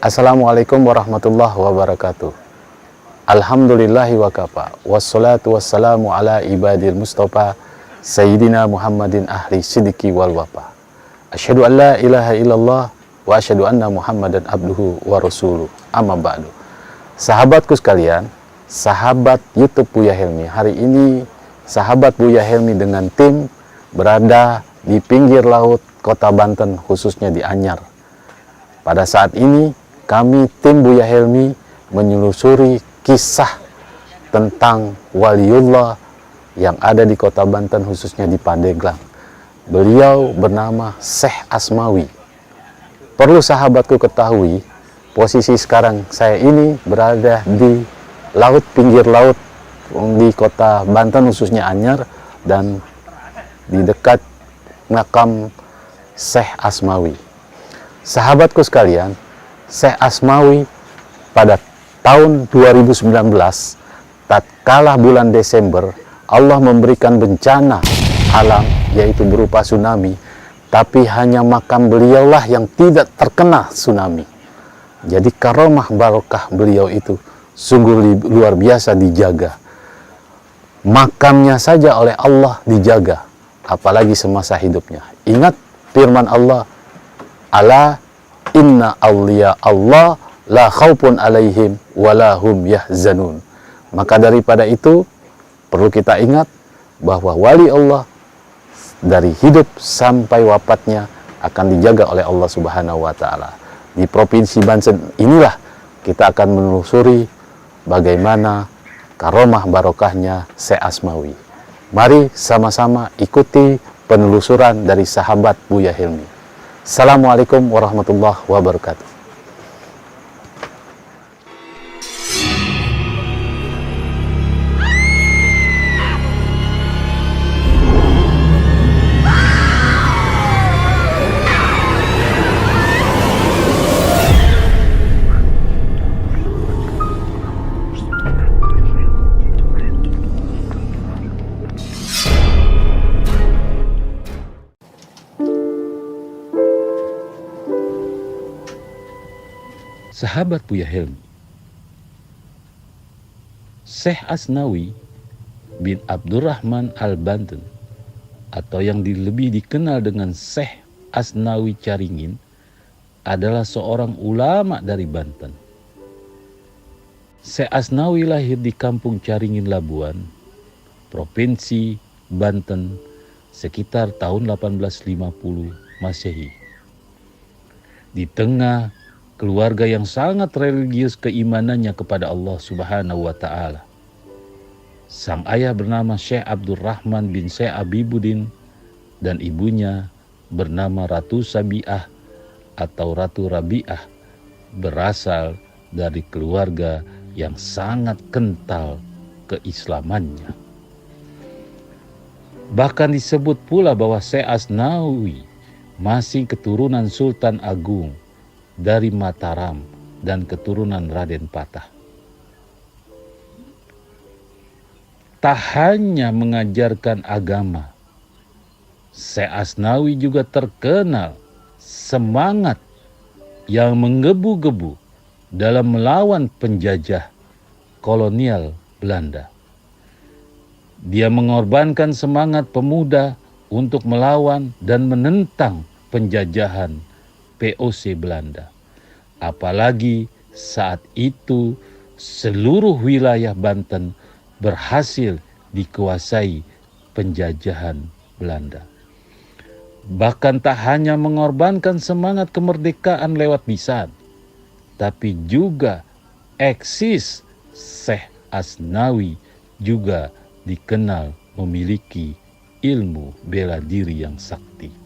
Assalamualaikum warahmatullahi wabarakatuh. Alhamdulillahi wa kafa. Wassalatu wassalamu ala ibadil mustafa Sayyidina Muhammadin ahli sidiki wal wafa. Asyhadu an la ilaha illallah wa asyhadu anna Muhammadan abduhu wa rasuluh. Amma ba'du. Sahabatku sekalian, sahabat YouTube Buya Helmi, hari ini sahabat Buya Helmi dengan tim berada di pinggir laut Kota Banten, khususnya di Anyar. Pada saat ini kami tim Buya Helmi menelusuri kisah tentang waliullah yang ada di Kota Banten, khususnya di Pandeglang. Beliau bernama Syekh Asmawi. Perlu sahabatku ketahui, posisi sekarang saya ini berada di laut, pinggir laut di Kota Banten, khususnya Anyar, dan di dekat makam Syekh Asmawi. Sahabatku sekalian, Syekh Asmawi pada tahun 2019, tatkala bulan Desember, Allah memberikan bencana alam, yaitu berupa tsunami, tapi hanya makam beliaulah yang tidak terkena tsunami. Jadi karomah barokah beliau itu sungguh luar biasa dijaga. Makamnya saja oleh Allah dijaga, apalagi semasa hidupnya. Ingat firman Allah, ala inna awliya Allah la khaufun alaihim walahum yahzanun. Maka daripada itu perlu kita ingat bahwa wali Allah dari hidup sampai wafatnya akan dijaga oleh Allah Subhanahu wa taala. Di Provinsi Banten inilah kita akan menelusuri bagaimana karomah barokahnya Syekh Asmawi. Mari sama-sama ikuti penelusuran dari sahabat Buya Helmi. Assalamualaikum warahmatullahi wabarakatuh. Sahabat Buya Helmi, Syekh Asnawi bin Abdurrahman Al-Banten, atau yang lebih dikenal dengan Syekh Asnawi Caringin, adalah seorang ulama dari Banten. Syekh Asnawi lahir di kampung Caringin Labuan, Provinsi Banten, sekitar tahun 1850 Masehi. Di tengah keluarga yang sangat religius keimanannya kepada Allah Subhanahu wa taala. Sang ayah bernama Syekh Abdurrahman bin Syekh Abibuddin dan ibunya bernama Ratu Sabiah atau Ratu Rabiah, berasal dari keluarga yang sangat kental keislamannya. Bahkan disebut pula bahwa Syekh Asnawi masih keturunan Sultan Agung dari Mataram dan keturunan Raden Patah. Tak hanya mengajarkan agama, Syekh Asnawi juga terkenal semangat yang menggebu-gebu dalam melawan penjajah kolonial Belanda. Dia mengorbankan semangat pemuda untuk melawan dan menentang penjajahan POC Belanda. Apalagi saat itu seluruh wilayah Banten berhasil dikuasai penjajahan Belanda. Bahkan tak hanya mengorbankan semangat kemerdekaan lewat lisan, tapi juga eksis Syekh Asnawi juga dikenal memiliki ilmu bela diri yang sakti.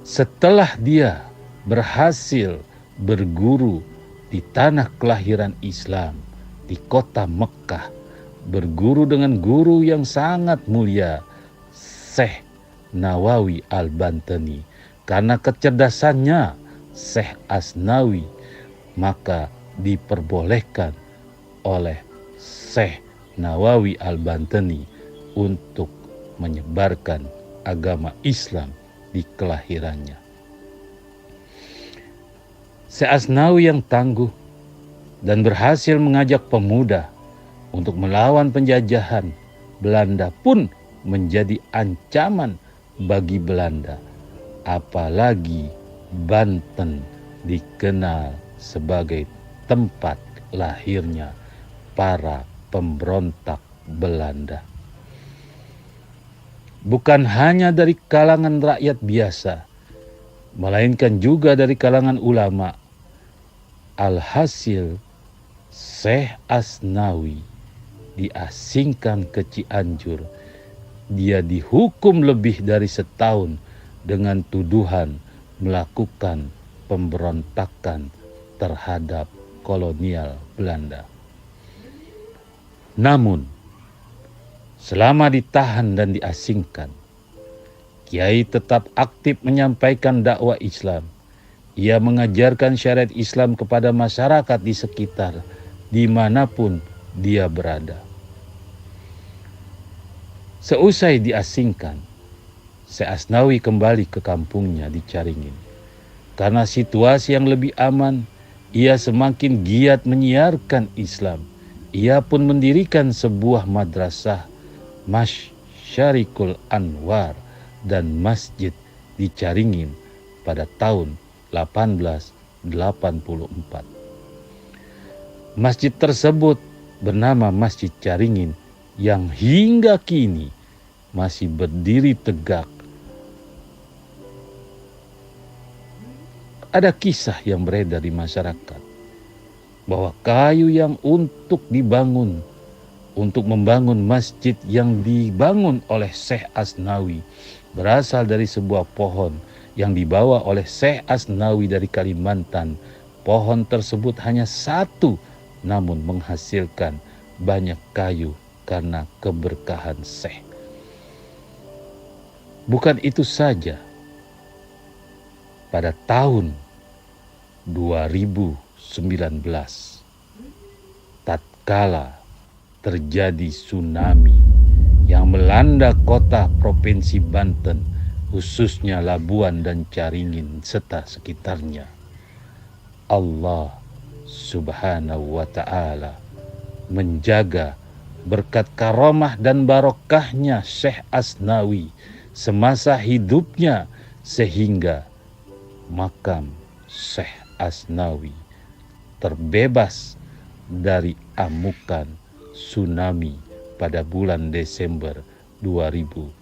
Setelah dia berhasil berguru di tanah kelahiran Islam, di kota Mekkah, berguru dengan guru yang sangat mulia, Syekh Nawawi Al-Bantani. Karena kecerdasannya Syekh Asnawi, maka diperbolehkan oleh Syekh Nawawi Al-Bantani untuk menyebarkan agama Islam di kelahirannya. Syekh Asnawi yang tangguh dan berhasil mengajak pemuda untuk melawan penjajahan Belanda pun menjadi ancaman bagi Belanda. Apalagi Banten dikenal sebagai tempat lahirnya para pemberontak Belanda. Bukan hanya dari kalangan rakyat biasa, melainkan juga dari kalangan ulama. Alhasil, Syekh Asnawi diasingkan ke Cianjur. Dia dihukum lebih dari setahun dengan tuduhan melakukan pemberontakan terhadap kolonial Belanda. Namun, selama ditahan dan diasingkan, Kiai tetap aktif menyampaikan dakwah Islam. Ia mengajarkan syariat Islam kepada masyarakat di sekitar, dimanapun dia berada. Seusai diasingkan, Syekh Asnawi kembali ke kampungnya di Caringin. Karena situasi yang lebih aman, ia semakin giat menyiarkan Islam. Ia pun mendirikan sebuah madrasah, Masyarikul Anwar, dan masjid di Caringin pada tahun 1884. Masjid tersebut bernama Masjid Caringin yang hingga kini masih berdiri tegak. Ada kisah yang beredar di masyarakat bahwa kayu yang untuk membangun masjid yang dibangun oleh Syekh Asnawi berasal dari sebuah pohon yang dibawa oleh Syekh Asnawi dari Kalimantan. Pohon tersebut hanya satu, namun menghasilkan banyak kayu karena keberkahan Syekh. Bukan itu saja, pada tahun 2019, tatkala terjadi tsunami yang melanda kota Provinsi Banten, khususnya Labuan dan Caringin serta sekitarnya, Allah Subhanahu wa Ta'ala menjaga berkat karomah dan barokahnya Syekh Asnawi semasa hidupnya, sehingga makam Syekh Asnawi terbebas dari amukan tsunami pada bulan Desember 2019.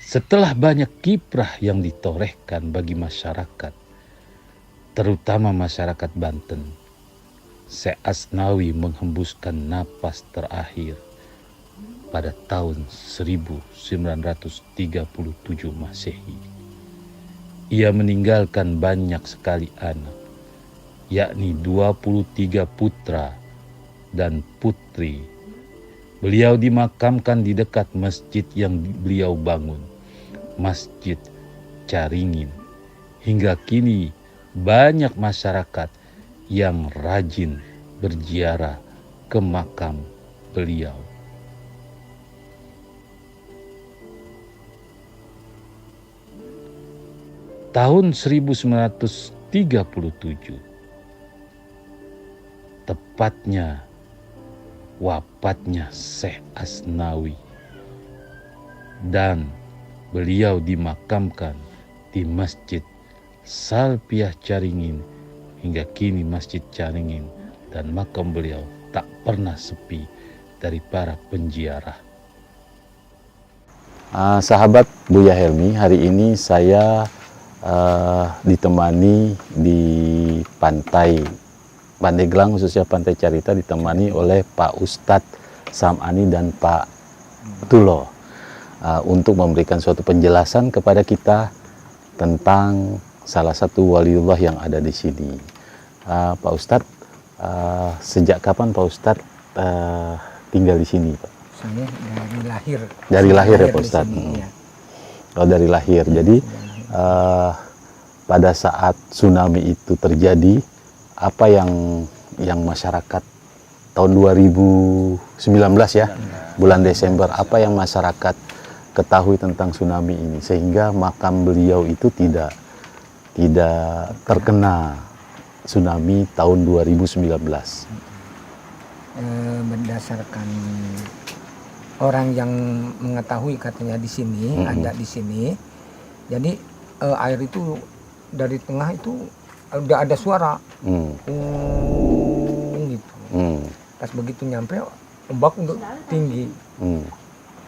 Setelah banyak kiprah yang ditorehkan bagi masyarakat, terutama masyarakat Banten, Syekh Asnawi menghembuskan napas terakhir pada tahun 1937 Masehi. Ia meninggalkan banyak sekali anak, yakni 23 putra dan putri. Beliau dimakamkan di dekat masjid yang beliau bangun, Masjid Caringin. Hingga kini banyak masyarakat yang rajin berziarah ke makam beliau. Tahun 1937, tepatnya wafatnya Syekh Asnawi, dan beliau dimakamkan di Masjid Salpiah Caringin. Hingga kini Masjid Caringin dan makam beliau tak pernah sepi dari para penziarah. Sahabat Buya Helmi, hari ini saya ditemani di Pantai Pandeglang, khususnya Pantai Carita, ditemani oleh Pak Ustadz Sam'ani dan Pak Tulo untuk memberikan suatu penjelasan kepada kita tentang salah satu waliullah yang ada di sini. Pak Ustadz, sejak kapan Pak Ustadz tinggal di sini, Pak? Saya dari lahir. Dari lahir ya Pak Ustadz? Ya. Oh, dari lahir. Jadi pada saat tsunami itu terjadi, apa yang masyarakat tahun 2019 ya, bulan Desember, apa yang masyarakat ketahui tentang tsunami ini sehingga makam beliau itu tidak terkena tsunami tahun 2019? Berdasarkan orang yang mengetahui katanya di sini, ada di sini. Jadi air itu dari tengah itu udah ada suara, gitu. Pas begitu nyampe ombak untuk tinggi.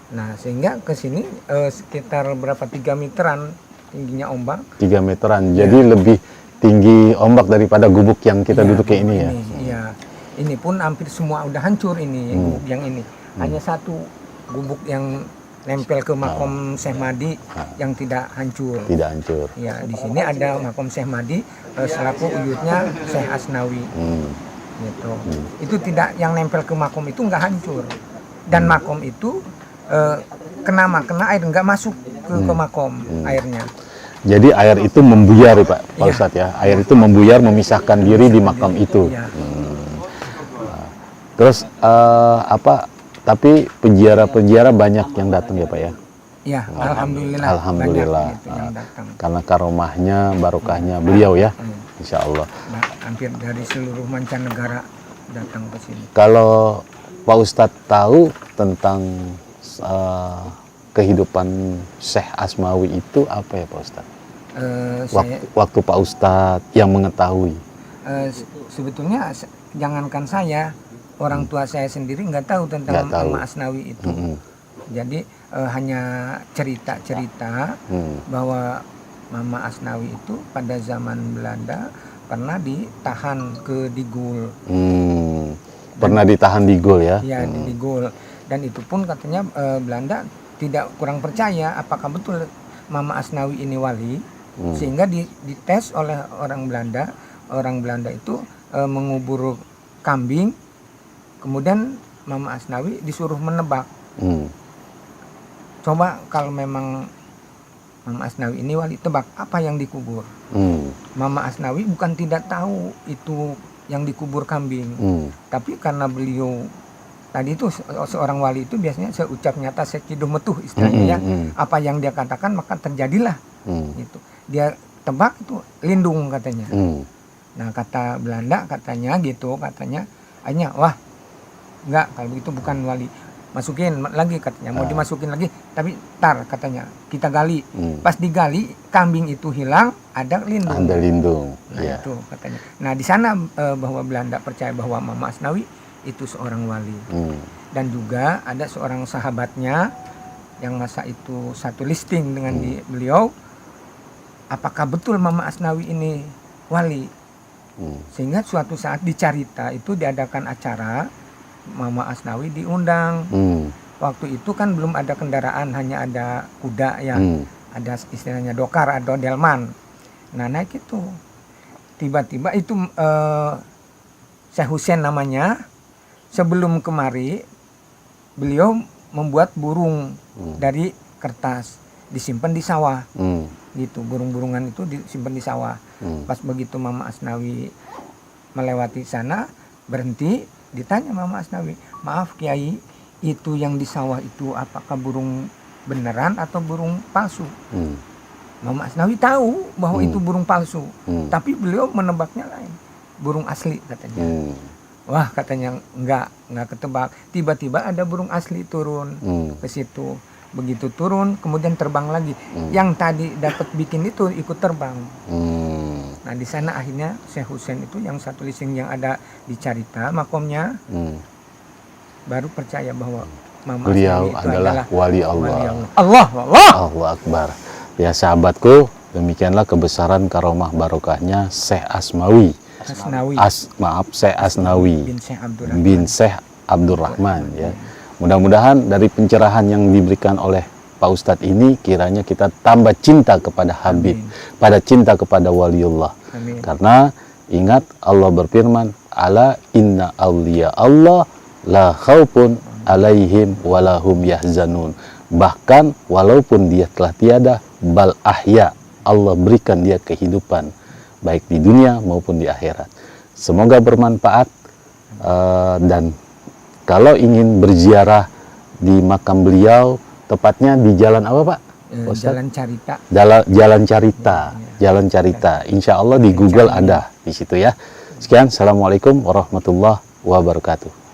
Nah sehingga ke sini sekitar berapa 3 meteran tingginya ombak. 3 meteran, jadi lebih tinggi ombak daripada gubuk yang kita duduk kayak ini ya? Iya, ini pun hampir semua udah hancur ini, gubuk yang ini. Hanya satu gubuk yang nempel ke makom Syekh Madi yang tidak hancur. Tidak hancur. Ya, di sini ada makom Syekh Madi selaku uyutnya Syekh Asnawi. Gitu. Itu tidak, yang nempel ke makom itu nggak hancur. Dan makom itu kena air nggak masuk ke makom airnya. Jadi air itu membuyar Pak Ustadz ya. Air itu membuyar memisahkan diri di makam itu. Iya. Terus tapi penjara banyak yang datang ya Pak ya? Ya, alhamdulillah. Alhamdulillah. Banyak gitu yang datang. Karena karomahnya, barokahnya beliau ya, insya Allah. Hampir dari seluruh mancanegara datang ke sini. Kalau Pak Ustadz tahu tentang kehidupan Syekh Asmawi itu apa ya Pak Ustadz? Waktu Pak Ustadz yang mengetahui. Sebetulnya jangankan saya, orang tua saya sendiri nggak tahu tentang Mama Asnawi itu. Jadi hanya cerita-cerita bahwa Mama Asnawi itu pada zaman Belanda pernah ditahan ke Digul. Pernah ditahan di Gul ya? Iya, di Digul. Dan itu pun katanya Belanda tidak kurang percaya apakah betul Mama Asnawi ini wali, sehingga dites oleh orang Belanda. Orang Belanda itu mengubur kambing, kemudian Mama Asnawi disuruh menebak. Coba kalau memang Mama Asnawi ini wali, tebak apa yang dikubur. Mama Asnawi bukan tidak tahu itu yang dikubur kambing, tapi karena beliau tadi itu seorang wali itu biasanya seucap nyata sekiduh metuh istilahnya ya. Apa yang dia katakan maka terjadilah. Gitu. Dia tebak itu lindung katanya. Nah kata Belanda katanya gitu, hanya wah enggak, kalau begitu bukan wali. Masukin lagi katanya, mau dimasukin lagi, tapi tar katanya kita gali. Pas digali kambing itu hilang, ada lindung. Ada lindung. Nah, itu katanya. Nah di sana bahwa Belanda percaya bahwa Mama Asnawi itu seorang wali. Dan juga ada seorang sahabatnya yang masa itu satu listing dengan beliau. Apakah betul Mama Asnawi ini wali? Sehingga suatu saat dicarita itu diadakan acara, Mama Asnawi diundang. Waktu itu kan belum ada kendaraan, hanya ada kuda ya. Ada istilahnya dokar atau delman. Nah naik itu. Tiba-tiba itu Syekh Husain namanya. Sebelum kemari beliau membuat burung dari kertas, disimpan di sawah. Gitu, burung-burungan itu disimpan di sawah. Pas begitu Mama Asnawi melewati sana, berhenti, ditanya Mama Asnawi, maaf Kiai, itu yang di sawah itu apakah burung beneran atau burung palsu? Mama Asnawi tahu bahwa itu burung palsu, tapi beliau menebaknya lain, burung asli katanya. Wah katanya enggak ketebak. Tiba-tiba ada burung asli turun ke situ. Begitu turun kemudian terbang lagi. Yang tadi dapat bikin itu ikut terbang. Nah di sana akhirnya Syekh Husain itu yang satu listing yang ada di Carita makomnya, baru percaya bahwa Mama beliau itu adalah wali Allah. Allah Akbar. Ya sahabatku, demikianlah kebesaran karomah barokahnya Syekh Asmawi. Syekh Asnawi bin Syekh Abdurrahman ya. Mudah-mudahan dari pencerahan yang diberikan oleh Pak Ustadz ini kiranya kita tambah cinta kepada Habib, pada cinta kepada waliullah. Karena ingat Allah berfirman, ala inna awliya Allah la khaufun alaihim walahum yahzanun. Bahkan walaupun dia telah tiada, bal ahya, Allah berikan dia kehidupan baik di dunia maupun di akhirat. Semoga bermanfaat, dan kalau ingin berziarah di makam beliau Tepatnya di jalan apa Pak? Ustadz? Jalan Carita. Jalan Carita, Jalan Carita. Insya Allah di Google ada di situ ya. Sekian, assalamualaikum warahmatullahi wabarakatuh.